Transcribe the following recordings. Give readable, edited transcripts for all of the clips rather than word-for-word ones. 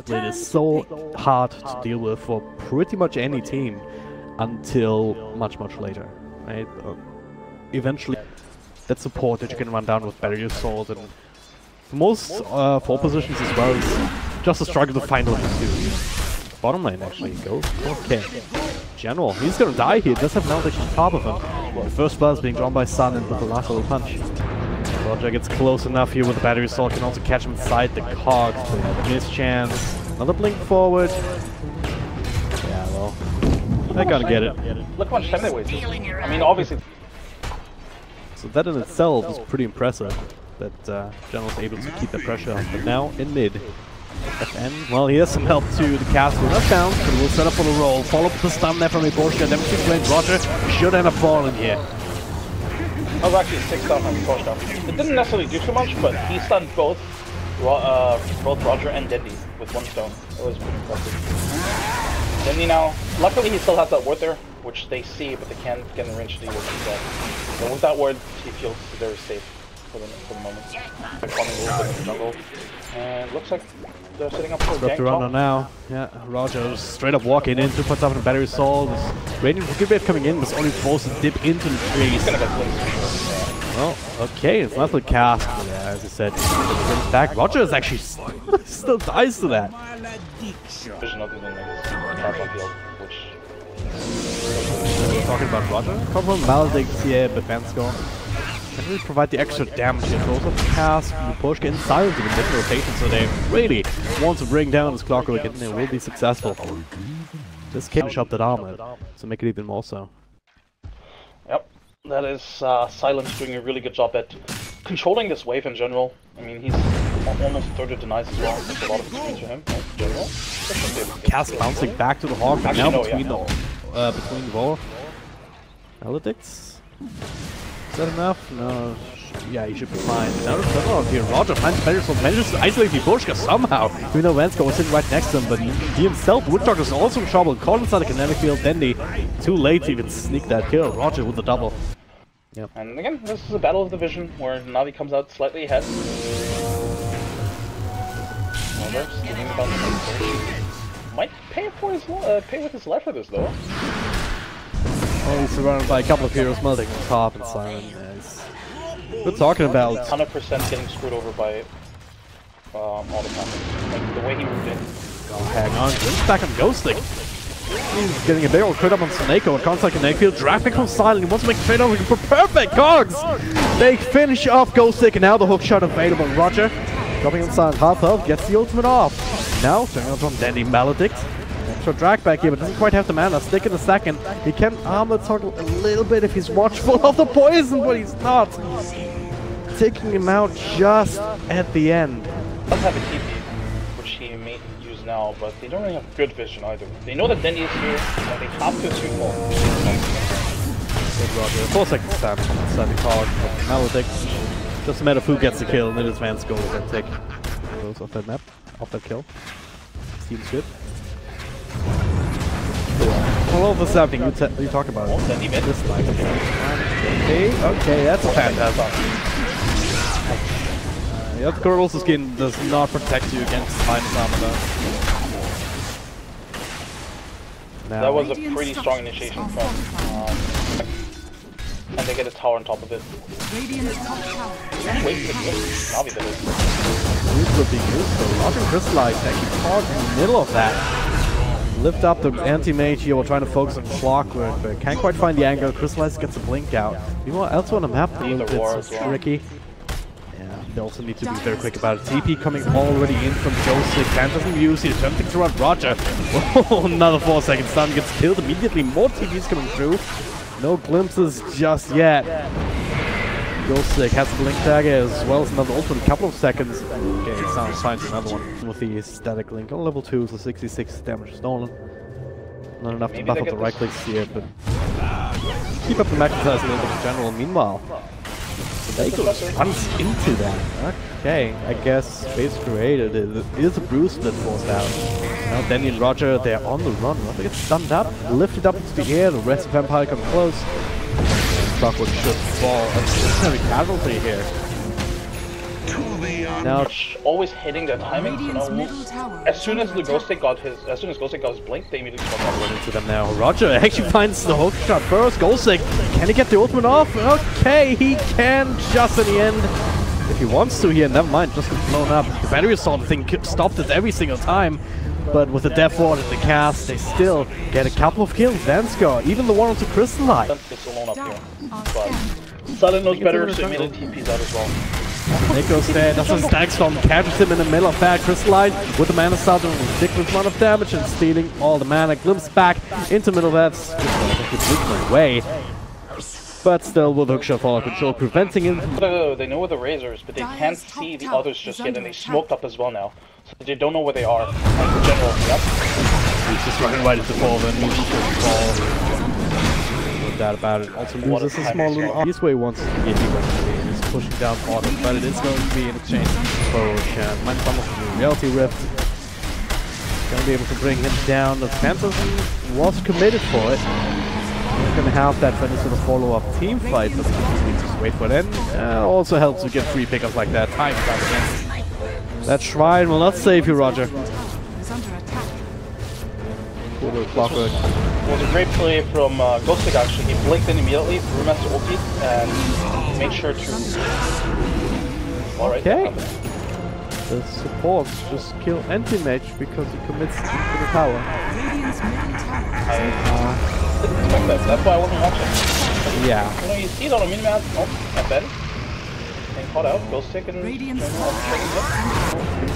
split is so hard to deal with for pretty much any team until much later, right? Eventually, that support that you can run down with Barrier Assault and most 4 positions as well is just a struggle to find what to do. Bottom lane actually goes. Okay. General, he's gonna die here. Does have Maldic on top of him. The first blood is being drawn by Sun and with the last little punch. Roger gets close enough here with the Battery Assault, can also catch him inside the cogs, but miss chance. Another blink forward. Yeah, well, they're gonna get it. Look how much time they wasted. I mean, obviously. So that in itself is pretty impressive, that General's able to keep the pressure on. But now in mid, FN, well, he has some help to the castle. Not down, but we'll set up for the roll. Follow up the stun there from Iborska. Demonstrates range. Roger should end up falling here. I was actually 6 down on push down. It didn't necessarily do too much, but he stunned both Roger and Dendi with 1 stone. It was pretty impressive. Dendi now, luckily he still has that ward there, which they see, but they can't get in range to deal with that. So with that ward, he feels very safe for the moment. They're coming a little bit in the jungle, and looks like they're setting up for a gank runner now. Yeah, Roger straight up walking in, 2 points up in the Battery Assault. Radiant for good wave coming in, was only forced to dip into the trees. He's gonna get placed. Well, okay, it's not the cast. Yeah, as I said, brings back. Roger is actually still dies to that. Vision other than like trap on field, which. Talking about Roger, couple of Maledicts here, but Van score. Can really provide the extra damage here. Throws up the cast, the push, getting silent in the mid rotation, so they really want to bring down this Clockwork and they will be successful. Just finish up that armor, so make it even more so. Yep, that is Silence doing a really good job at controlling this wave in general. I mean, he's almost 30 denies as well. That's a lot of experience for him in general. Cast bouncing back to the Hawk, but now between the wall. Maledicts? Is that enough? No. Yeah, he should be fine. Now the turn off here. Roger finds better, so manages to isolate Viborska somehow. Even though Vansko was sitting right next to him, but he himself, Woodchuck, is also in trouble. Caught inside the kinetic field. Dendi too late to even sneak that kill. Roger with the double. Yep. And again, this is a battle of the vision where Navi comes out slightly ahead. Might pay with his life for this though. Oh, he's surrounded by a couple of heroes melting on top and Silent. We're talking about 100% getting screwed over by all the time. Like the way he moved in. Oh, hang on, Grim's back on Ghostly. He's getting a big old crit up on Snako. It comes like an field. Draft pick from Silent. He wants to make a trade over for perfect cogs. They finish off Ghostly, and now the hook shot available. Roger dropping on Silent, half health, gets the ultimate off. Now turning on from Dendi Maledict. Extra drag back here, but doesn't quite have the mana. Stick in a second. He can arm the toggle a little bit if he's watchful of the poison, but he's not. Taking him out just at the end. Does have a TP, which he may use now, but they don't really have good vision either. They know that Dendi is here, and they have to assume more. Good Roger. 4 seconds damage on the Sunny Cog. Maledict. Just a matter of who gets the kill, and then advance goals and take those off that map, off that kill. Seems good. All of this happening, you talk about it. This like okay, that's a fantastic. The Corrosive skin does not protect you against minus armor though. That was a pretty strong initiation from and they get a tower on top of it. Wait, Navi that is. This would be useful. Roger Crystallize actually caught in the middle of that. Lift up the anti-mage here while trying to focus on Clockwork, but can't quite find the angle. Crystallize gets a blink out. Meanwhile, elsewhere on the map, a little bit so tricky. Yeah, they also need to be very quick about it. TP coming already in from Joseph. Can doesn't use it. Attempting to run Roger. Oh, another 4 second stun gets killed immediately. More TPs coming through. No glimpses just yet. Ghostsick has a blink dagger as well as another ult in a couple of seconds. Okay, Sound finds another one with the static link on level 2, so 66 damage stolen. Not enough to buff up the right clicks here, but keep up the magnetize a little bit in general. Meanwhile, Snako runs into that. Okay, I guess Space created it is a bruise split forced out. Now Dendi and Roger, they're on the run. Roger gets stunned up, lifted up into the air, the rest of Vampire come close. Clockwork should fall. A necessary casualty here. Now, always hitting their timing. You know, as soon as Ghost Egg got his blink, they immediately swap out into them now. Roger actually finds the hook shot first. Ghost Egg, can he get the ultimate off? Okay, he can just in the end. If he wants to here, never mind, just gets blown up. The battery assault thing stopped it every single time. But with the Death Ward and the cast, they still get a couple of kills. Vanscar, even the one onto Crystalline. Gets alone up here. But Silent knows better, so immediately TP's out as well. Nico's there, does a stack storm, captures him in the middle of that. Crystalline with the mana start doing a ridiculous amount of damage and stealing all the mana. Glimpse back into middle of that. Crystalline away. But still with hookshot follow control, preventing him. They know where the Razors, but they can't see the others just yet, and they smoked up as well now. So they don't know where they are. And in general, yep. He's just running right into fall, then he's just fall. No doubt about it. Also loses a small little this way he wants to get you. He's pushing down auto, but it is going to be an exchange potion. Mind some of the reality rift. Gonna be able to bring him down. The Phantasm was committed for it. We're gonna have that Venezuela follow-up team fight, but we just wait for them. Also helps to get free pickups like that time and time again. That shrine will not save you, Roger. Clockwork. It was a great play from Ghostig actually. He blinked in immediately, Brewmaster ulti, and made sure to... Alright. Okay. The support just kill anti-mage because he commits to the tower. I didn't expect that. That's why I wasn't watching. Yeah. You know, you see it on a minimap. Oh, FN. Getting caught out. Ghostig and...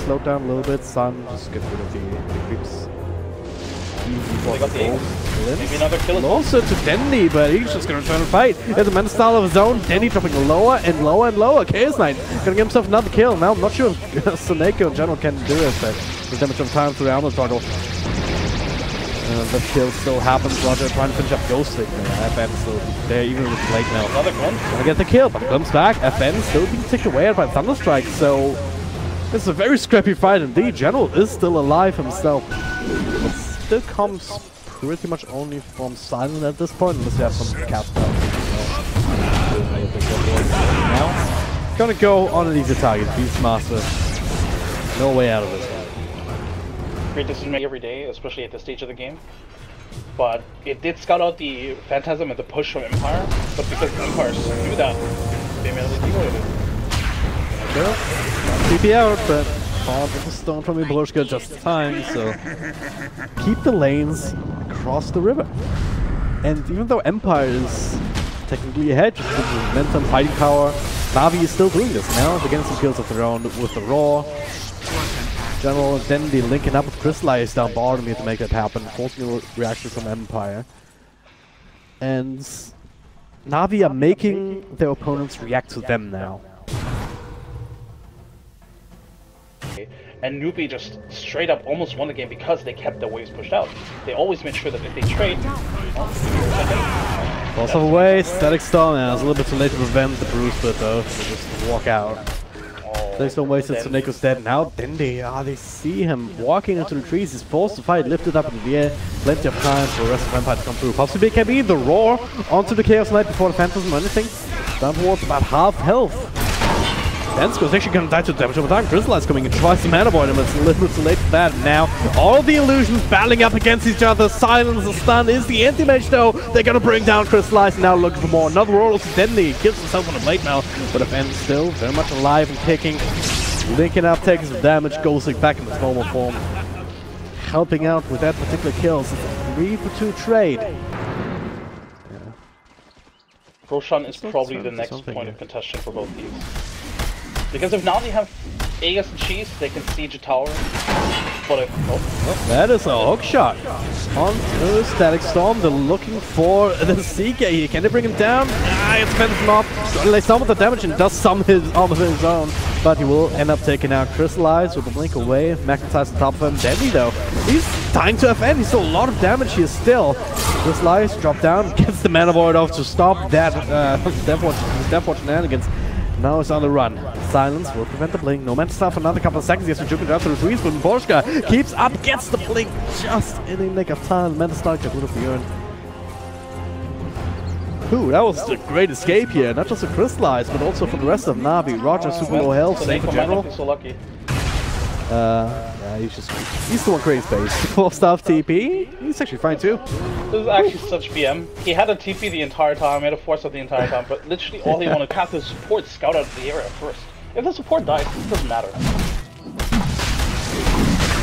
Slow down a little bit. Sun, just get rid of the creeps. They got the maybe another kill. Also to Dendy, but he's just gonna try to fight. There's a mana style of his own. Dendy dropping lower and lower and lower. Chaos Knight gonna give himself another kill. Now I'm not sure if Soneko in general can do it, but there's damage of time through the armor toggle. The kill still happens. Roger trying to finish up Ghostig. FN still there, even with Blake now. Another glimpse. Gonna get the kill, but comes back. FN still being ticked away by Thunderstrike, so it's a very scrappy fight indeed. General is still alive himself. It still comes pretty much only from Silent at this point, unless you have some cast out. Now, gonna go on an easy target. Beastmaster. No way out of this. Great decision making every day, especially at this stage of the game. But it did scout out the Phantasm and the push from Empire, but because Empire knew that, they immediately devoted it. Sure. TP out, but caught with a stone from Ibroshka just in time, so keep the lanes across the river. And even though Empire is technically ahead, just with momentum, fighting power, Navi is still doing this now. They're getting some kills of their own with the Raw. General and Dendy linking up with Crystallize down bottom here to make that happen, forcing a reaction from Empire. And Navi are making their opponents react to them now. And Nubi just straight up almost won the game because they kept their waves pushed out. They always made sure that if they trade... Loss of a way, Static Storm, and it's a little bit too late to prevent the Bruce, but they just walk out. Static Storm wasted, so Nico's dead. Now Dendy, they see him walking into the trees. He's forced to fight, lifted up in the air. Plenty of time for the rest of Empire to come through. Possibly can be the Roar onto the Chaos Knight before the Phantasm or anything. Down towards about half health. Vanscar's actually gonna die to damage over time. Crystallize coming in, tries to mana void him, it's a little bit too late for that. Now, all the illusions battling up against each other. Silence, the stun is the anti-mage though. They're gonna bring down Crystallize, now looking for more. Another roll to Dendy, kills himself on the blade now, but FN still very much alive and kicking. Linking up, taking some damage, Ghostig back in his normal form. Helping out with that particular kill. It's a 3-for-2 trade. Roshan is probably the next point of contention for both teams. Because if now they have Aegis and Cheese, they can siege a tower. But if... That is a hook shot onto Static Storm. They're looking for the CK. Can they bring him down? It's Phantasm off. They some of the damage and does some of his own. But he will end up taking out Crystallize with a blink away. Magnetize on top of him. Dendy though, he's dying to FN. He's still a lot of damage here still. Crystallize drop down, gets the mana void off to stop that Death Watch shenanigans. Now it's on the run. Silence will prevent the blink. No man stuff for another couple of seconds. He has to juke it down to the trees, but Borshka keeps up, gets the blink just in the nick of time. Man start get rid of the urn. Ooh, that was a great escape here. Not just for Crystallize, but also for the rest of Navi. Roger, super low health, same for General. So lucky. Yeah, he's the one creating space. 4-staff TP, he's actually fine too. This is actually such BM. He had a TP the entire time, he had a 4-staff the entire time, but literally all he wanted to have the support scout out of the area first. If the support dies, it doesn't matter.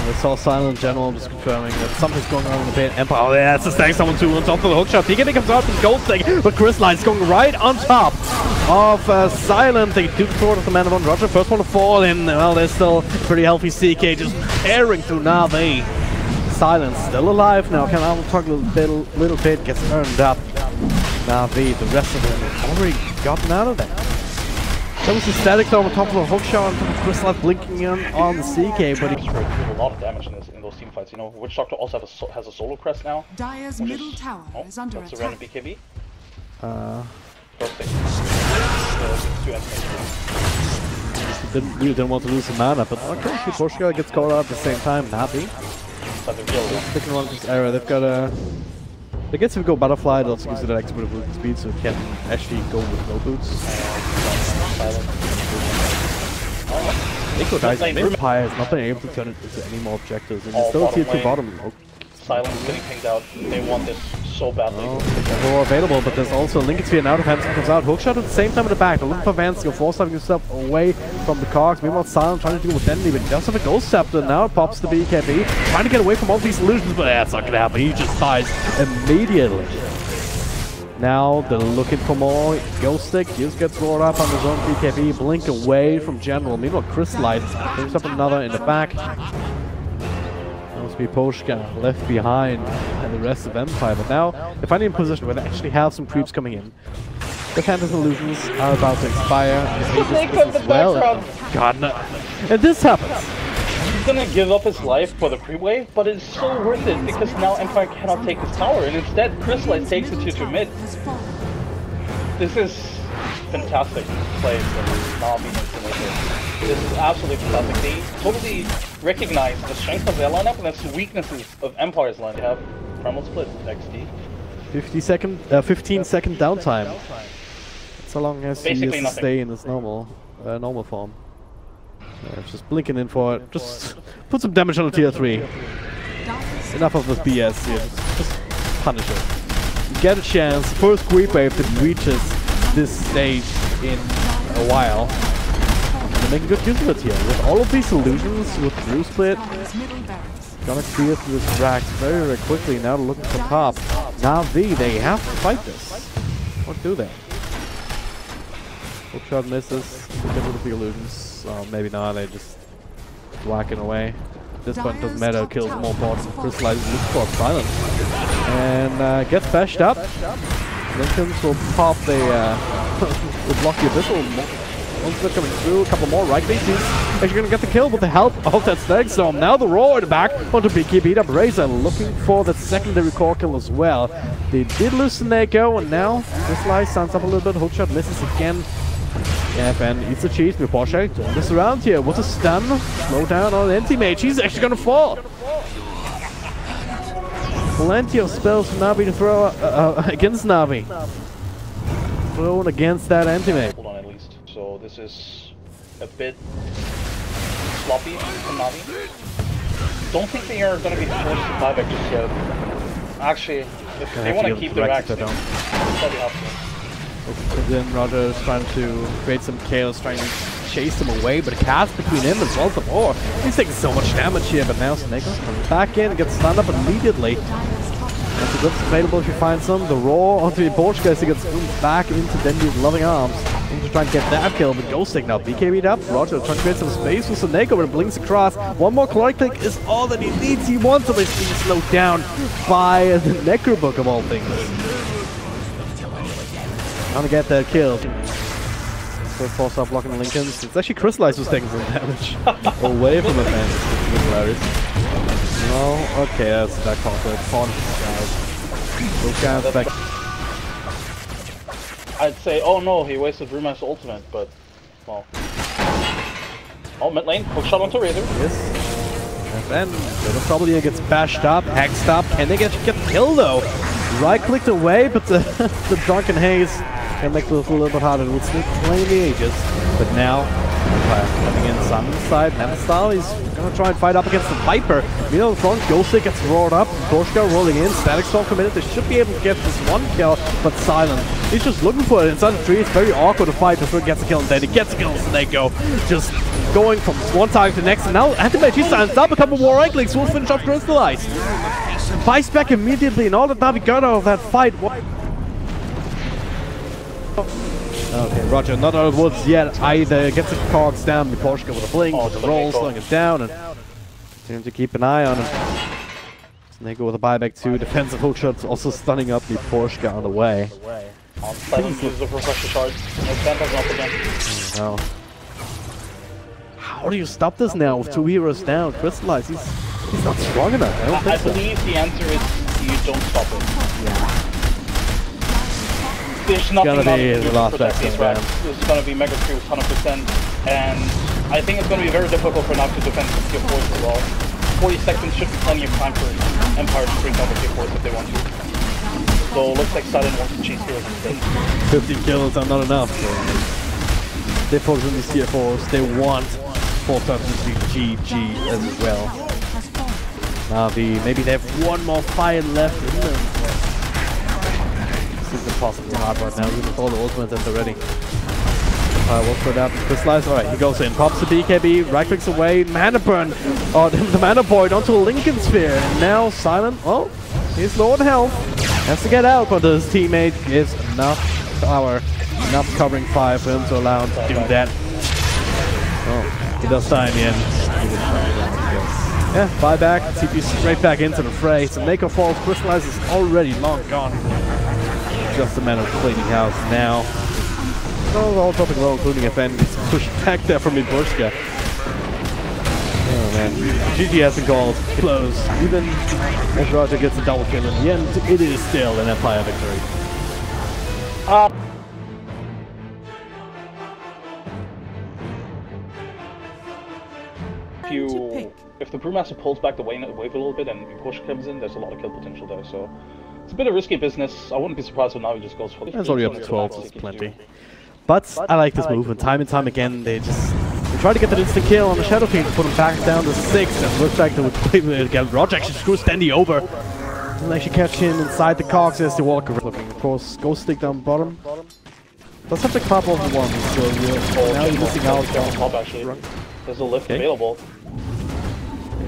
It's all silent General, just confirming that something's going on in the pit. Empire, oh yeah, that's a stack someone too on top of the hookshot. He comes out with Gold Stick, but Crystallize going right on top of Silent. They do the throw of the man on Roger. First one to fall in. Well, there's still pretty healthy CK just tearing through Navi. Silent still alive now. Can I talk a little bit? Gets earned up. Navi, the rest of them have already gotten out of there. That was the static though on top of a hookshot, on top of Crystallize blinking in on the CK, but he did a lot of damage in those team fights. You know, Witch Doctor also has a solo crest now. Dire's middle tower is under attack. That's a random BKB. Didn't want to lose the mana, but okay, Porsche gets caught out at the same time. Happy. Sticking around this area, they've got a. They get to go butterfly, it also gives it that extra bit of movement speed, so it can actually go with no boots. Nico dies. Empire has not been able to turn it into any more objectives, and it's still tier 2 bottom. Silence getting pinged out. They want this so badly. They're more available, but there's also Lincoln Sphere now. Hansen comes out. Hookshot at the same time in the back. They're looking for Vance to go force-having himself away from the cogs. Meanwhile, Silent trying to deal with Dendy, but he does have a Ghost Scepter. Now it pops the BKB. Trying to get away from all these illusions, but that's not going to happen. He just dies immediately. Now they're looking for more. Ghost Stick just gets rolled up on his own BKB. Blink away from General. Meanwhile, Crystallize brings up another in the back. Be Poshka left behind and the rest of Empire, but now they're finally in a position where they actually have some creeps coming in. The Phantom Illusions are about to expire. God, no. And this happens. He's gonna give up his life for the pre-wave, but it's so worth it because now Empire cannot take his tower, and instead Crystallize takes it to mid. This is fantastic play from Navi and Vincere. This is absolutely fantastic. They totally recognize the strength of their lineup and the weaknesses of Empire's lineup. They have Primal Split, XD. 15-second downtime. So long as basically he stay in his normal form. Just blinking in for it. Just put some damage on the tier 3. Enough of this BS here. Just punish it. You get a chance. First creep wave that reaches this stage in a while. They're making good use of it here. With all of these illusions, with Blue Split, gonna clear through this racks very, very quickly. Now they're looking for top. Navi, they have to fight this. What do they? Hookshot misses. Get rid of the illusions. Oh, maybe not. They just whacking away. At this point, it doesn't matter. Kills more important. Crystallizes, looks for Silent. And gets bashed up. Lincolns will pop the will block the Abyssal. Once they're coming through, a couple more right bases. Actually gonna get the kill with the help of that Static Storm. Now the Roar in the back onto BK beat up Razor, looking for that secondary core kill as well. They did lose to Neko, and now Crystallize stands up a little bit. Hookshot misses again. FN eats the cheese with Porsche. Turn this around here with a stun. Slow down on the anti-mage. He's actually gonna fall. Plenty of spells for Navi to throw against Navi. Thrown against that anti-mage. Hold on at least. So this is a bit sloppy from Navi. Don't think they are going to be forced to buyback just yet. Actually, if they want to keep the racks, they probably have to. Then Roger is trying to create some chaos, trying to chase him away, but a cast between him as well as the Roar. He's taking so much damage here, but now Snake comes back in and gets stunned up immediately. That's a good available if you find some. The Roar onto the Portugal as he gets back into Dendy's loving arms. To try and get that kill, but Ghost Stick now BKB'd up. Roger trying to create some space with Soneko, but it blinks across. One more Chloric Click is all that he needs. He wants to be slowed down by the Necrobook of all things. Trying to get that kill. So force up blocking the Lincolns. It's actually Crystallize who's taking some damage away from the fence. Which is hilarious. No, okay, that's that conflict. Pawn guys. Those guys back. I'd say, oh no, he wasted Ruma's ultimate, but, well. Oh, mid lane, hookshot onto Razor. Yes. And then Little Trouble here gets bashed up, hexed up. Can they get the kill though? Right-clicked away, but the Drunken Haze can make this a little bit harder. It would still play the ages. But now, coming in Simon's side, Natus, he's gonna try and fight up against the Viper. Meanwhile, the front, Ghoststick gets roared up. Torchka rolling in, Static Storm committed. They should be able to get this one kill, but Silent, he's just looking for it inside the tree. It's very awkward to fight before he gets a kill, and then he gets a kill, and they go. Just going from one target to the next, and now Anti-Mage, he's silenced up. A couple more right clicks will finish off Crystallize. Buys back immediately, and all that Navi got out of that fight. Okay, Roger, not out of the woods yet either. Gets the cogs down, Miposhka with a blink, with the roll, slowing it down, and seems to keep an eye on him. Snake with a buyback too, defensive hook shots, also stunning up Miposhka on the way. Silent uses the refresher charge. No Phantasm up again. No. How do you stop this now with 2 heroes down? Crystallize, he's not strong enough. I believe the answer is you don't stop it. Yeah. There's nothing gonna be the last these racks. It's gonna be Mega Crews 100%, and I think it's gonna be very difficult for Navi to defend tier 4s as well. 40 seconds should be plenty of time for Empire to bring down the tier 4s if they want to. So it looks like Silent wants to chase heroes instead. 50 kills are not enough. So they focus on these tier 4s. They want 4 times to be GG as well. Navi, maybe they have one more fight left in them. This is impossible hard right now, even with all the ultimates at the ready. What's for that? Crystallize. Alright, he goes in. Pops the BKB, right clicks away, mana burn. Oh, the mana void onto a Lincoln Sphere. And now Silent, oh, he's low on health. Has to get out, but his teammate gives enough power, enough covering fire for him to allow him to do that. Oh, he does die in the end. Yeah, buyback, TP straight back into the fray. So Mako falls, Crystallize is already long gone. Just a matter of cleaning house now. Oh, all dropping low, including FN. He's pushed back there from Miposhka. Oh man, GG has been called. Close. Even as Roger gets a double kill in the end, it is still an Empire victory. If the Brewmaster pulls back the wave a little bit and Miposhka comes in, there's a lot of kill potential there. So it's a bit of risky business. I wouldn't be surprised if Navi just goes for the. It's already up to 12, so it's plenty. But I like this move, and time again, they try to get that instant kill on the Shadow King to put him back down to 6, and looks like they would play with it again. Roger actually screws Standy over. And actually catch him inside the cogs as they walk around. Looking, of course, Ghost Stick down bottom. Does have the clap over one, so now he's missing out on top actually. There's a lift available.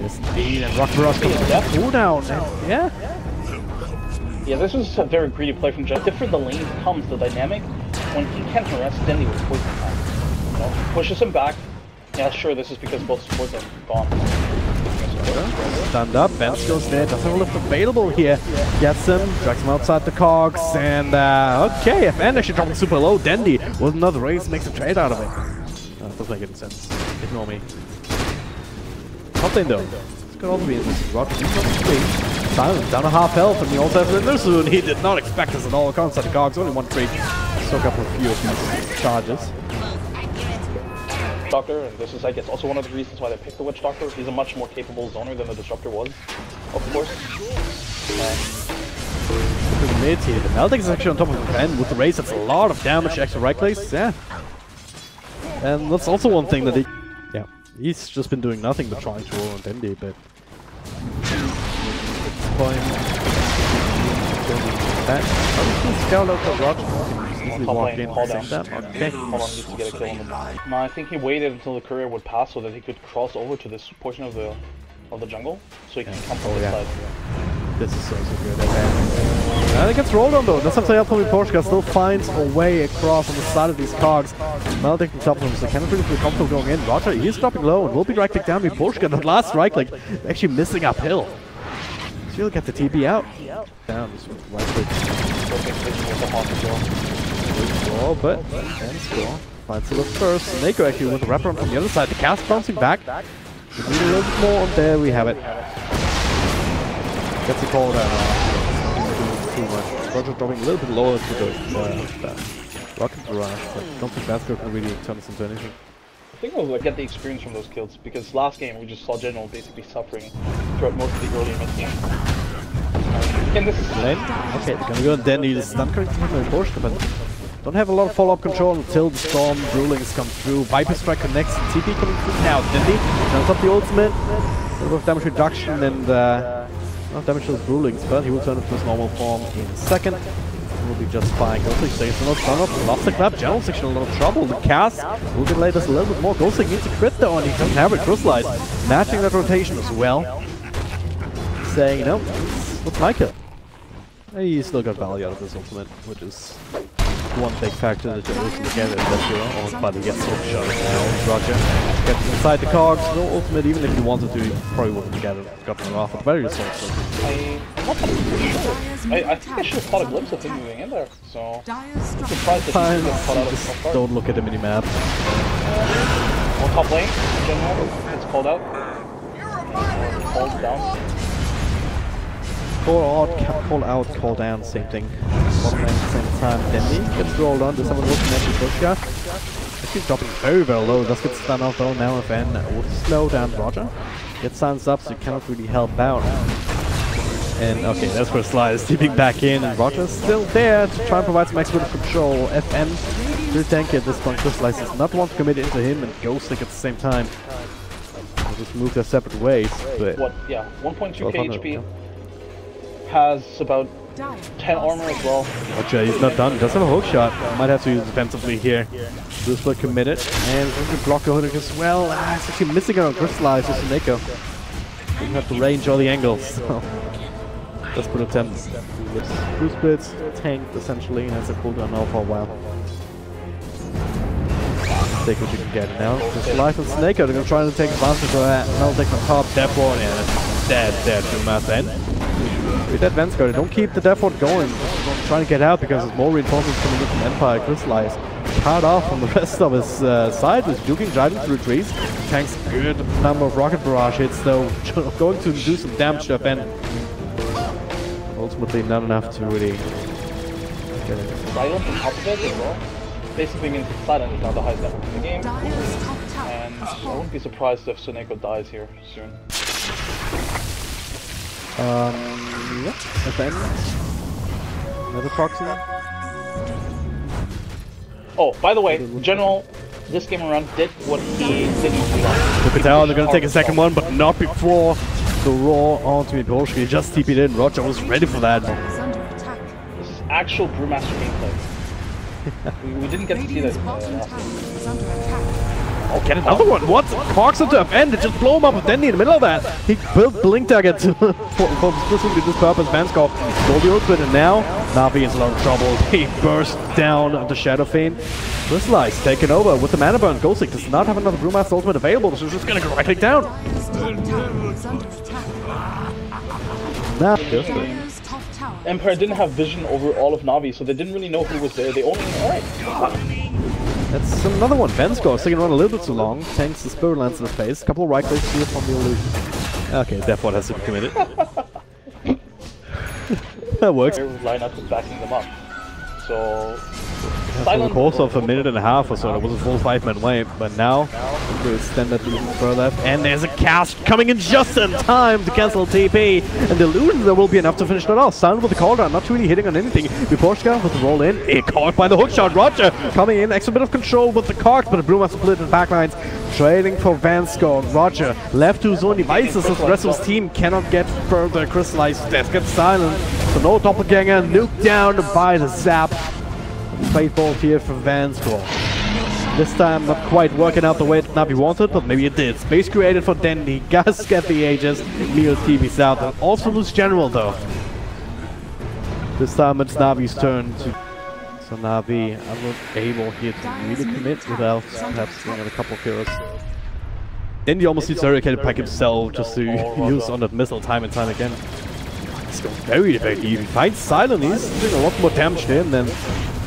Yes, indeed, and Rock Rush goes cooldown. Yeah. Yeah, this was a very greedy play from Jeff. Different the lane comes the dynamic when he can't harass Dendy with poison time. You know, pushes him back. Yeah, sure, this is because both supports are gone. Stand up, Vance goes there, doesn't have a lift available here. Gets him, drags him outside the cogs, and okay, FN actually dropping super low. Dendy with another raise makes a trade out of it. Doesn't make any sense. Ignore me. Top lane though. This could also be interesting. Roger, he's on the screen. Silent down to half health, and he also has an Natus, and he did not expect this at all. Comes out the cogs, only one trade. Soak up a few of these charges. Doctor, and this is, I guess, also one of the reasons why they picked the Witch Doctor. He's a much more capable zoner than the Disruptor was, of course. The mid here, the Melting is actually on top of the pen with the raise. That's a lot of damage, extra right clicks, yeah. And that's also one thing that he, he's just been doing nothing but trying to roll on Dendy, but scout out for Roger. Easily walk in and save that. Okay. Hold on, he needs to get a kill on the. No, I think he waited until the courier would pass so that he could cross over to this portion of the jungle, so he can come from this side. This is so good. And it gets rolled on though. That's something else. Porsche still finds a way across on the side of these cogs. Melting from top of him, so cannot really feel comfortable going in. Roger, he's dropping low and will be right click down with Porsche. The last right click actually missing uphill. She'll get the TP out. Down this right click. Oh, but and score. Finds the first. Snako actually with the wrapper from the other side. The cast bouncing back. We need a little bit more, and there we have it. Gets a call down. Too much. Roger dropping a little bit lower to the rocket barrage, but I don't think Vasco can really turn this into anything. I think we'll get the experience from those kills, because last game we just saw General basically suffering throughout most of the early mid game. In this lane. Okay, they're gonna go and then he's stun correcting him and push, but don't have a lot of follow-up control until the Storm Rulings come through. Viper Strike connects, TP coming through now. Dendy turns up the ultimate. A little bit of damage reduction and not damage to his Rulings, but he will turn into his normal form in a second. Will be just fine. Ghostly stays no stun up, lost the clap. General section a lot of trouble. The cast will delay this a little bit more. Ghostly needs a crit though, and he doesn't have it. Crystallize, matching that rotation as well. Saying, you know, let's like it. He still got value out of this ultimate, which is one big factor that you're looking to get at that hero. Oh, but he gets hook shot now. Roger gets inside the cogs. No ultimate, even if he wanted to, he probably wouldn't have gotten it off. But very resourceful. I'm not pretty sure. I think I should have caught a glimpse of him moving in there, so I'm surprised that he didn't get caught out of the part. Don't look at the minimap. On top lane, in general, it's called out. Called down. Call out, call down, same thing. Bottom lane at the same time. Dendy gets rolled on. Does someone looking at the push guy? Actually dropping very, very low. Does get stunned off though now if N would slow down Roger. Gets signs up so you cannot really help out. And okay, that's where Sly is tipping back in, and Roger's still there to try and provide some extra control. FN, through tank at this point. Crystallize does not want to commit into him and Ghostlick at the same time. They'll just move their separate ways. But what? Yeah, 1.2k HP. Yeah. Has about 10 armor as well. Roger, he's not done. Does have a hook shot. Might have to use defensively here. This will committed, and going to block the hook as well. It's actually missing out on Crystallize with Neko. Doesn't have to range all the angles. So. Let's put attempt. Blue splits, tanked essentially, and has a cooldown now for a while. Take what you can get now. Just Life and Snake are going to try to take advantage of that. Now take the top, Death Ward, and dead to math end. With that Vincere, don't keep the Death Ward going. Just trying to get out because there's more reinforcements coming in from Empire. Crystallize. Cut off from the rest of his side with juking, driving through trees. Tanks good number of rocket barrage hits though, going to do some damage to FN. Ultimately not enough to really get it. Silent on top of it as well. Basically means Silent is now the highest level in the game. And I wouldn't be surprised if Suneko dies here soon. Yeah, FN. Another proxy. Oh, by the way, General, this game around did what he didn't do last. Look at how they're gonna take a second one, but not before the raw onto Miboshki. He just TP'd in. Roger was ready for that. This is actual Brewmaster gameplay. we didn't get to see that Oh, get another one! What? Cogs into FN, they just blow him up with Dendy in the middle of that! He built Blink Target for specifically this purpose. Vanscore stole the ultimate, and now Navi is in a lot of trouble. He burst down the Shadow Fiend. Crystallize taken over with the mana burn. Ghostlick does not have another Brewmaster ultimate available, so he's just gonna go right click down. Now, Empire didn't have vision over all of Navi, so they didn't really know who was there. They only alright. That's another one. Vanscore sticking around a little bit too long. Tanks the Spirit Lance in the face. Couple of right clicks here from the illusion. Okay, Death Ward has to be committed. That works. Lineup is backing them up. So for the course of a minute and a half or so, it was a full 5-man wave, but now to extend that even further. And there's a cast coming in just in time to cancel TP, and the illusion there will be enough to finish that off. Silent with the call down, not really hitting on anything. Viborska with the roll in, caught by the hookshot. Roger coming in, extra bit of control with the cogs, but the Brewmaster split in backlines, trading for Vanscore. Roger left to his own devices as the rest of his team cannot get further. Crystallized, Death gets Silent, so no doppelganger, nuked down by the zap. Play ball here for Vanscore. This time not quite working out the way Navi wanted, but maybe it did. Space created for Dendy, Gus get the Aegis, Neil TV's out, and also lose General though. This time it's Navi's turn to... So Navi are not able here to really commit without perhaps doing a couple of heroes. Dendy almost needs to hurricane pack himself just to use on that missile time and time again. It's going very deep. He finds Silent, he's doing a lot more damage to him than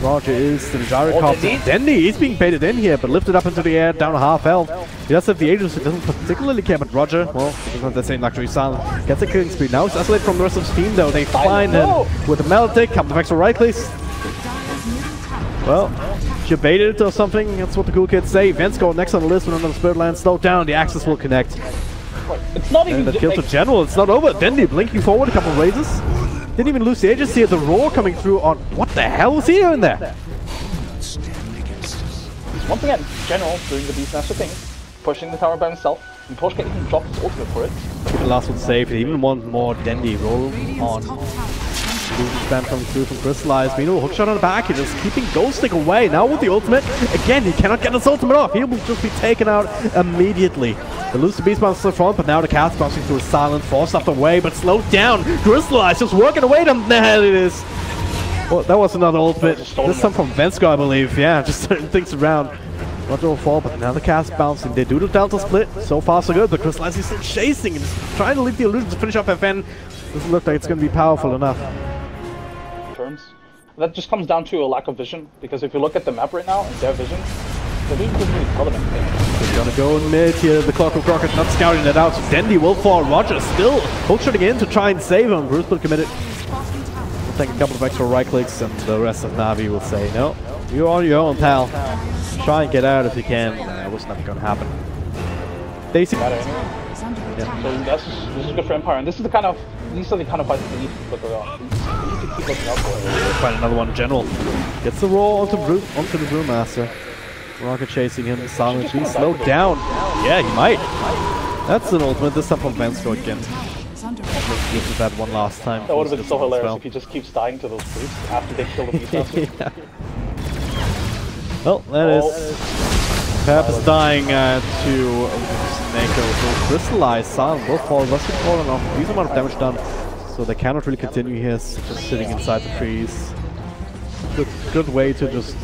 Roger is. The Dendy, he's being baited in here, but lifted up into the air, down to half health. He does have the Aegis, he doesn't particularly care, but Roger, well, he doesn't have that same luxury. Silent gets a killing spree. Now it's isolated from the rest of his team though. They find him with a Melodic, couple of extra right clicks. Well, you baited it or something, that's what the cool kids say. Vanscore next on the list with another Spirit Land slowed down, the Axis will connect. It's not even the kill to General, it's not over. Dendy blinking forward, a couple of raises. Didn't even lose the agency. The roar coming through on... What the hell was he doing there? Once again, General doing the Beastmaster thing, pushing the tower by himself, and Poshka even dropped his ultimate for it. The last one saved. He even want more Dandy roll on. Spam coming through from Crystallize. Mino, hookshot on the back. He's just keeping Ghosting away. Now with the ultimate. Again, he cannot get his ultimate off. He will just be taken out immediately. They lose the Beastmaster in front, but now the cast bouncing through a silent, forced up the way, but slowed down. Crystallize just working away. There it is. Well, that was another ultimate. This time from Vincere, I believe. Yeah, just turning things around. Not to fall, but now the cast bouncing. They do the Delta split. So far, so good. But Crystallize is still chasing and trying to leave the illusion to finish off FN. Doesn't look like it's going to be powerful enough. That just comes down to a lack of vision, because if you look at the map right now and their vision, they didn't really tell them anything. They're gonna go in mid here. The Clockwork Rocket not scouting it out, so Dandy will fall. Roger still hookshotting in to try and save him. Bruce will commit it. We'll take a couple of extra right clicks, and the rest of Navi will say, no, you're on your own, pal. Try and get out if you can. That was never gonna happen. Daisy. Yeah. So this is good for Empire, and these are the kind of fights we need to look around. We need to keep looking out for it. Find another one, General. Gets the roll onto the Brewmaster. Rocket chasing him. Silent G slowed down. Yeah, he might. That's an ultimate. This time from Vincere again. Gives that one last time. That would have been so hilarious if he just keeps dying to those creeps after they kill the Beastmaster. Yeah. Well, that is... Perhaps is dying to Snake. Crystallize, Silent both fall, Rusty falling off, decent amount of damage done, so they cannot really continue here, just sitting inside the trees. Good way to just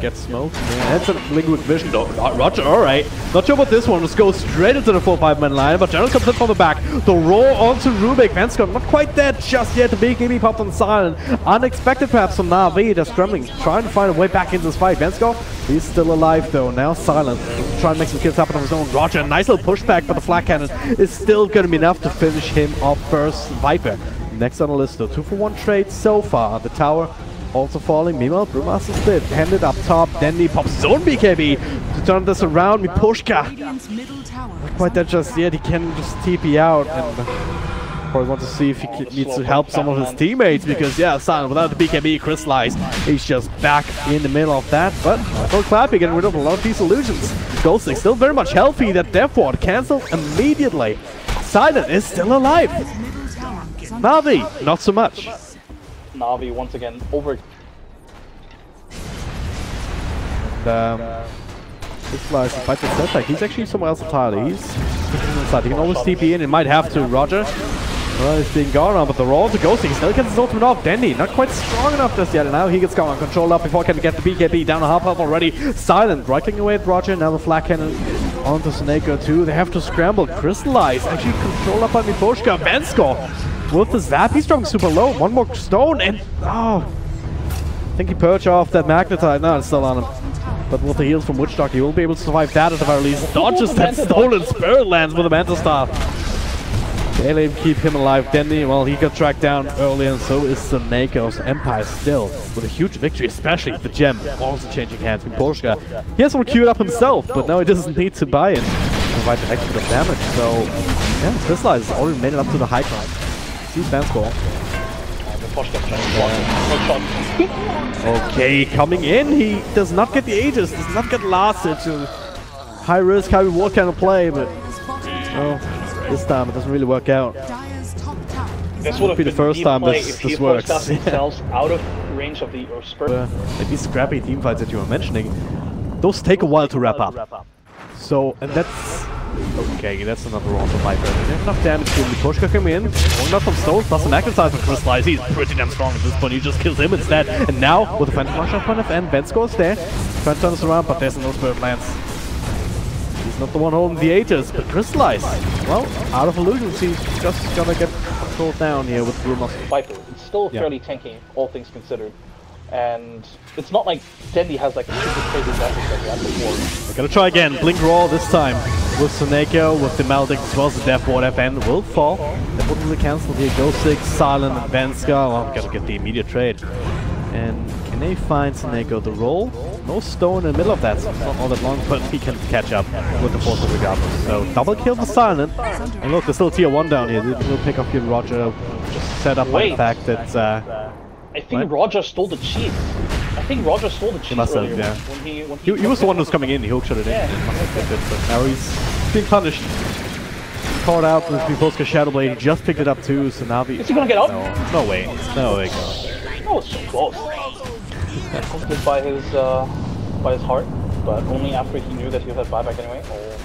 get smoked. Yeah, that's a liquid vision though. Roger, alright. Not sure about this one. Let's go straight into the 4-5-man line, but General comes in from the back. The roar onto Rubik. Vincere not quite dead just yet. The big BB popped on Silent. Unexpected perhaps from Navi. They're scrambling, trying to find a way back into this fight. Vincere, he's still alive though. Now Silent trying to make some kills happen on his own. Roger, nice little pushback, but the flat cannon is still going to be enough to finish him off first. Viper, next on the list though. 2-for-1 trade so far. The tower also falling. Meanwhile, Brewmaster split. Handed up top. Dandy pops his own BKB to turn this around. Pushka. Not quite that just yet. He can just TP out and probably want to see if he needs to help some of his teammates because, yeah, Silent without the BKB, Crystallize, he's just back in the middle of that. But so Clappy getting rid of a lot of these illusions. Ghosting still very much healthy. That Death Ward cancelled immediately. Silent is still alive. Navi, not so much. Navi once again over. Crystallize to fight the setback. He's actually somewhere else entirely. He's inside. He can always TP in. It might have to. Roger. Well, he's being gone on, but the roll to Ghosting. He still gets his ultimate off. Dandy not quite strong enough just yet. And now he gets gone. Controlled up before he can get the BKB. Down to half health already. Silent. Right-clicking away at Roger. Now the flat cannon onto Snake too. They have to scramble. Crystallize. Actually controlled up by Miposhka. Vincere with the zap. He's dropping super low. One more stone and... Oh. I think he perched off that magnetite. No, it's still on him. But with the heals from Witchdog, he will be able to survive that at the very least. Dodges that stolen Spirit Lance with a Mantle Staff. They keep him alive. Dandy, well, he got tracked down earlier, and so is Soneko's Empire still with a huge victory, especially the gem also changing hands with Porsche. He has one queued up himself, but now he doesn't need to buy it to provide the next bit of damage. So, yeah, Crystallize has already made it up to the high ground. See Vincere. Okay, coming in, he does not get the Aegis, does not get last. It's a high risk, high reward kind of play, but this time it doesn't really work out. This would be the first time this works. Themselves out of range of the Spur. Like these scrappy team fights that you were mentioning, those take a while to wrap up. So, and that's... Okay, that's another roll for Viper. They have enough damage to him. Pushka coming in, going up from stones, plus an magnetize from Crystallize. He's pretty damn strong at this point. He just kills him instead. And now, with the Phantom Rush up on FN, Vincere is there. Trying to turn this around, but there's no Spirit Lance. He's not the one holding the Aegis, but Crystallize, well, out of illusions, he's just gonna get controlled down here with Brewmaster. Viper, it's still fairly tanky, all things considered. And it's not like Dandy has like a super crazy graphics like we had before. They're gonna try again. Blink Roll this time with Soneko, with the Maledict as well as the Death Ward. FN will fall. That wouldn't really cancel here. Go 6, Silent, and Vincere. Well, we gotta get the immediate trade. And can they find Soneko the roll? no stone in the middle of that, so it's not all that long, but he can catch up with the force of regardless. So double kill for Silent. And look, there's still tier 1 down here. We'll pick up here Roger, just set up by the fact that... I think Roger stole the cheese. I think Roger stole the cheese. He must have, yeah. When he was the one who was coming in, he hookshot it in. Yeah. But now he's being punished. Caught out with Bipolska Shadow Blade, he just picked it up too, so Navi... Is he gonna get up? No way. No way, God. Oh, it's so close. Hosted by his heart, but only after he knew that he had buyback anyway. Or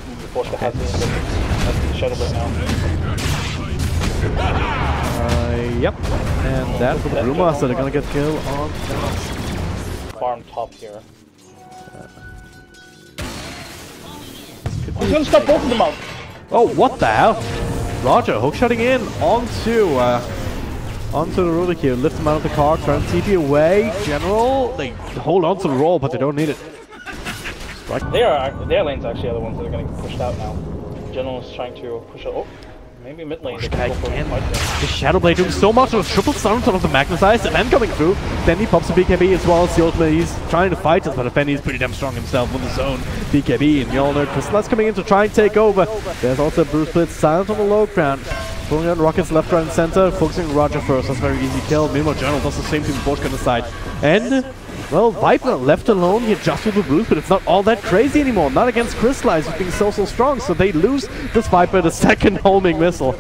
Bipolska has the Shadow Blade now. Yep. And that for the Bruma, so they're gonna get killed on... Farm top here. He's gonna start both of them out. Oh, what the hell? Roger, hookshotting in onto the Rurik here. Lift him out of the car, trying to TP away. General, they hold on to the roll, but they don't need it. Their lanes actually are the ones that are getting pushed out now. General is trying to push out. Oh, maybe mid lane. The Shadow Blade doing so much of a triple stun on top of the Magnetized, and then coming through. Then he pops a BKB as well as the ultimate. He's trying to fight us, but Fendi is pretty damn strong himself with his own BKB. And Mjolnir, Crystallize coming in to try and take over. There's also Bruce Blitz, Silent on the low ground. Pulling on Rockets left, right, and center. Focusing on Roger first. That's a very easy kill. Meanwhile, General does the same thing with Borchka on the side. And, well, Viper left alone here just with the Bruce, but it's not all that crazy anymore. Not against Crystallize, who's being so strong. So they lose this Viper, the second homing missile.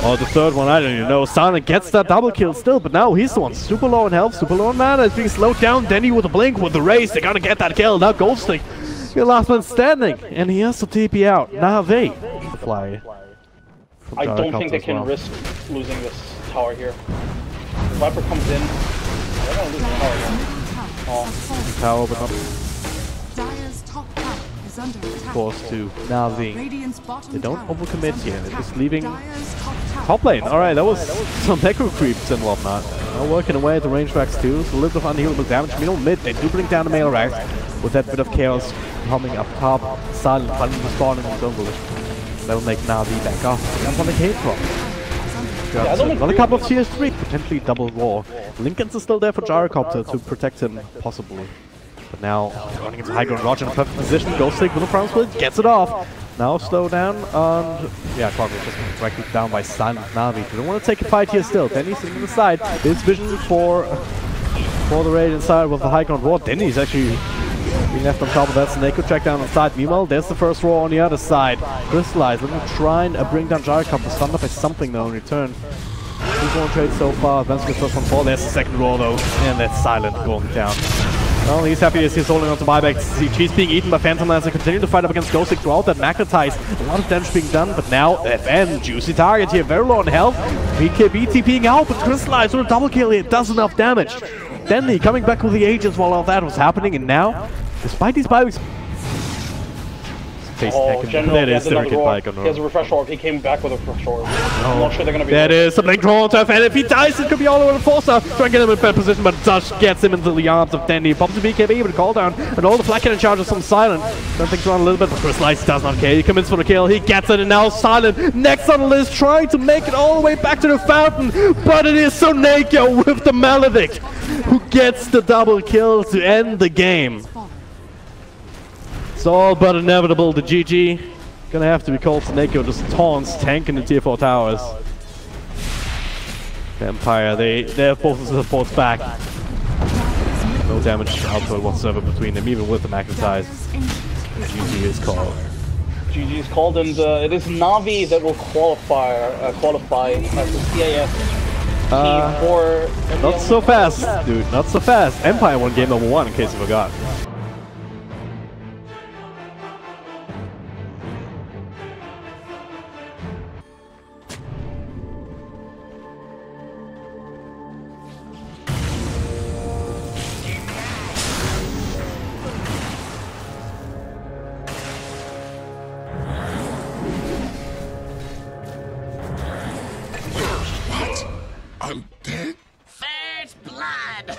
Or the third one, I don't even know. Silent gets that double kill still, but now he's the one super low in health, super low in mana. It's being slowed down. Denny with a blink, with the race. They're gonna get that kill. Now Ghoststick, your last man standing. And he has to TP out. Navi, the fly. I don't think they can risk losing this tower here. If Viper comes in, they're gonna lose the tower here. Oh, tower, but not Dire's top tower is under attack. forced to Navi. Radiant's bottom They don't tower overcommit is here. under They're just attack. leaving Dire's top top lane. Alright, that was some necro creeps and whatnot. Now working away at the range racks too. So a little bit of unhealable damage. Meanwhile, mid, they do bring down the melee racks with that bit of chaos coming up top. Silent finally respawning in jungle. That'll make Navi back off. That's on the cave drop. Got a couple of tier 3, potentially double war. Lincoln's is still there for Gyrocopter to protect him, possibly. But now, running into high ground, Roger in perfect position. Ghoststick with a front split, gets it off. Now slow down, and yeah, Clockwork just dragged it down by Silent Navi. They don't want to take a fight here still. Denny's sitting on the side. His vision for the raid inside with the high ground war. Denny's actually being left on top of that, Snake could track down on the side. Meanwhile, there's the first roar on the other side. Crystallize, let me try and bring down Gyrocopter. Stunned up by something though in return. 2-1 trade so far. Vincere gets first one fall. There's the second roar though, and that's Silent going down. Well, he's happy as he's holding on to buyback. He's being eaten by Phantom Lance and continue to fight up against Ghoststick throughout that Magnetized. A lot of damage being done, but now FN, juicy target here, very low on health. BKB TPing out, but Crystallize with a double kill here, does enough damage. Denley coming back with the Aegis while all that was happening, and now, despite these buybacks... General, that is the wicked bike on He has a refresh orb. He came back with a refresh orb. I'm not sure they're gonna be. That is a blink draw to FN. If he dies, it could be all over the Forcer. Try and get him in better position, but Dush gets him into the arms of Denny. Pops the BKB with a call down, and all the flat cannon charges from Silent. Turn things around a little bit, but Crystallize does not care. He commits for the kill. He gets it, and now Silent next on the list, trying to make it all the way back to the fountain. But it is Soneko with the Maledict who gets the double kill to end the game. It's all but inevitable. The GG gonna have to be called Snakeo, just taunts tanking the tier 4 towers. The Empire, they have both of the supports back. No damage output whatsoever between them, even with the Magnetized. GG is called. GG is called, and it is Navi that will qualify as the CIS team for... Not so fast, dude, not so fast. Empire won game number 1, in case you forgot. I'm dead? First blood!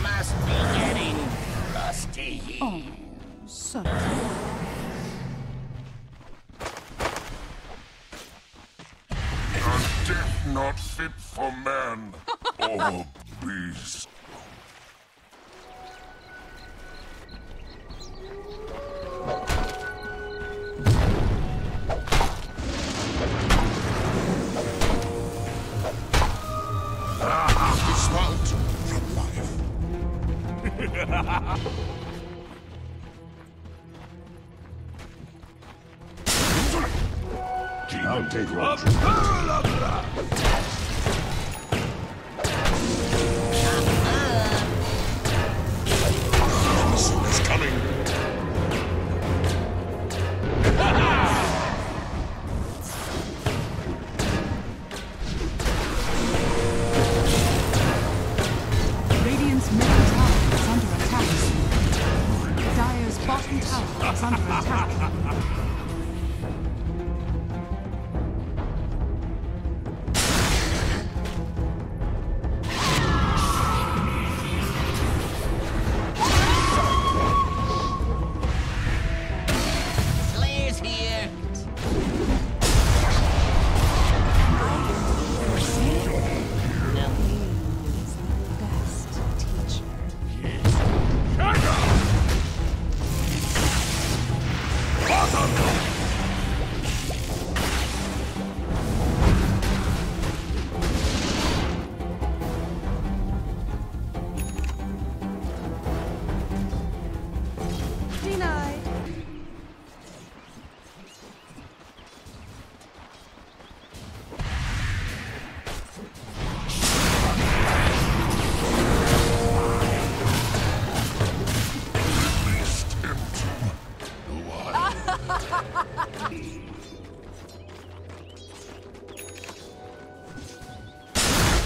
Must be getting rusty. Oh, so fit for man or beast. Dismount from life. I'll take Roger. Missile is coming. Radiant's middle tower is under attack. Dire's bottom tower is under attack. Slayer's here. Best teacher. Denied. Beast empty. Do I?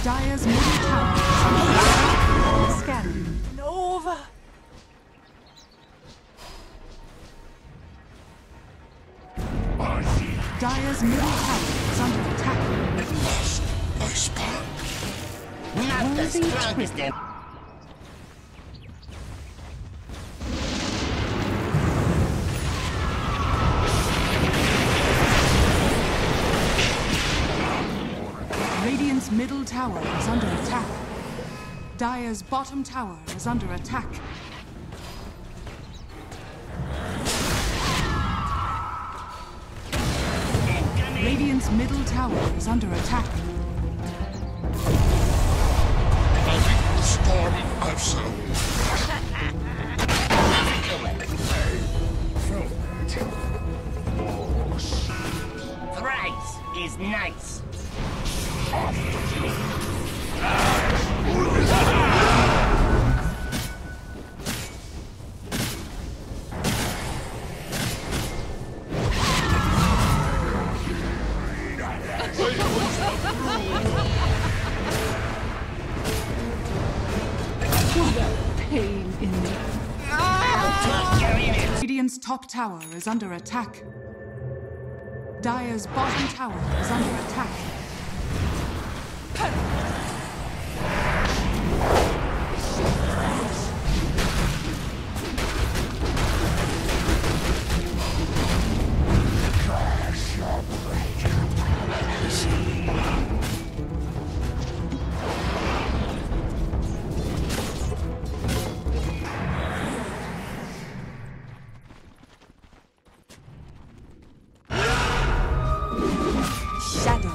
Dire's middle tower is under attack. Scanning. Nova. Dire's middle tower is under attack. Lost my spark. Not the Worthy strongest trip. in. Radiant's middle tower is under attack. Dire's bottom tower is under attack. Radiant's middle tower is under attack. I'll meet the storm I've sown. Thrice is nice. Pain in me. Radiant's top tower is under attack. Dire's bottom tower is under attack. Shadow.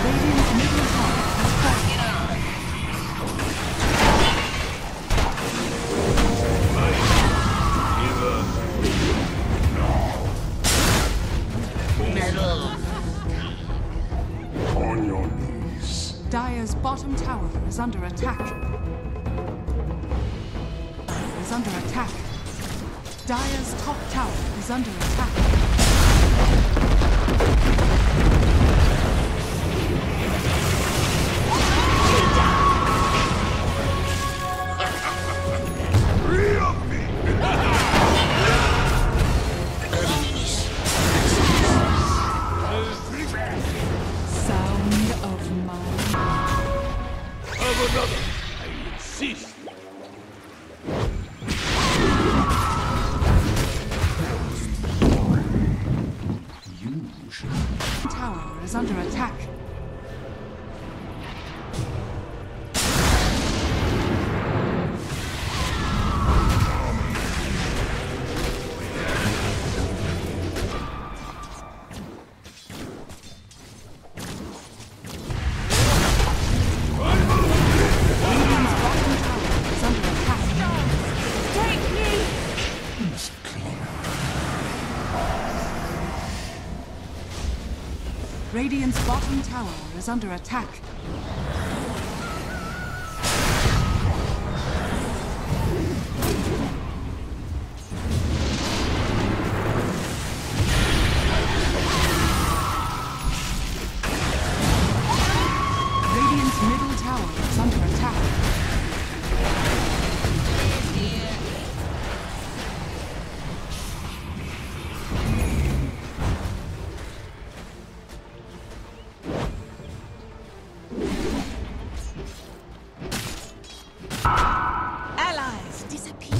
Radiant's middle tower has fallen. On your knees. Dire's bottom tower is under attack. Is under attack. Dire's top tower is under attack. Sound of cease. Tower is under attack. Radiant's bottom tower is under attack. Radiant's middle tower is under attack. Allies disappear.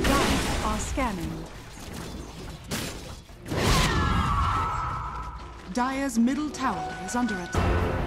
Guards are scanning. Dire's middle tower is under attack.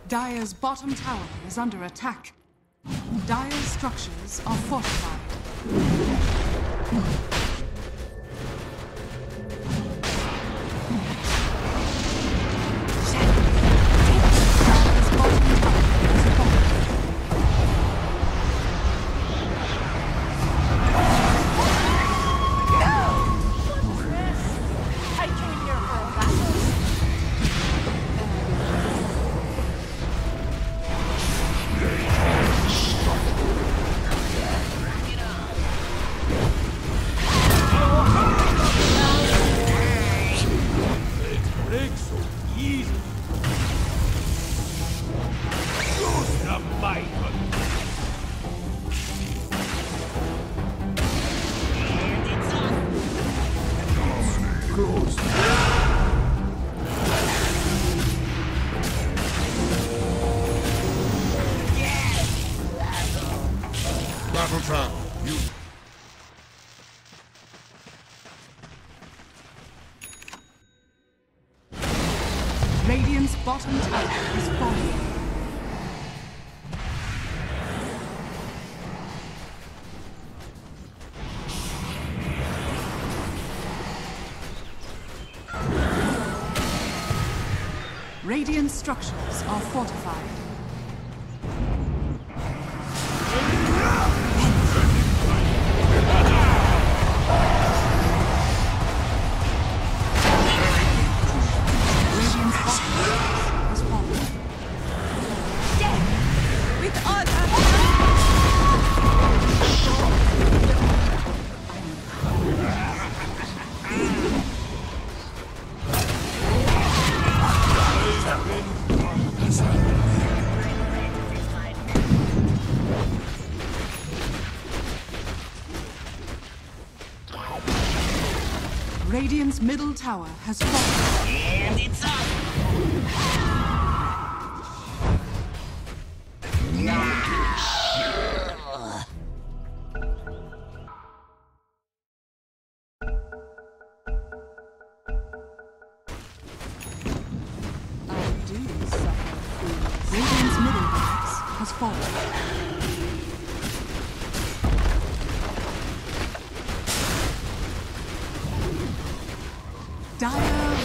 Dire's bottom tower is under attack. Dire's structures are fortified. Dire's bottom tower is fortified. I came here for a battle. Break so easy. Use the might. Close. Battle trap. You. Radiant's bottom tower is falling. Radiant structures are fortified. Radiant's bottom tower is falling. Death with honor. Radiant's middle tower has fallen. And it's up. I do suffer. Radiant's middle barracks has fallen. Dire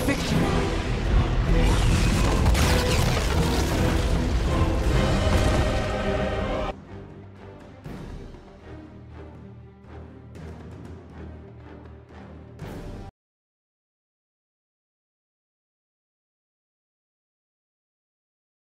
victory.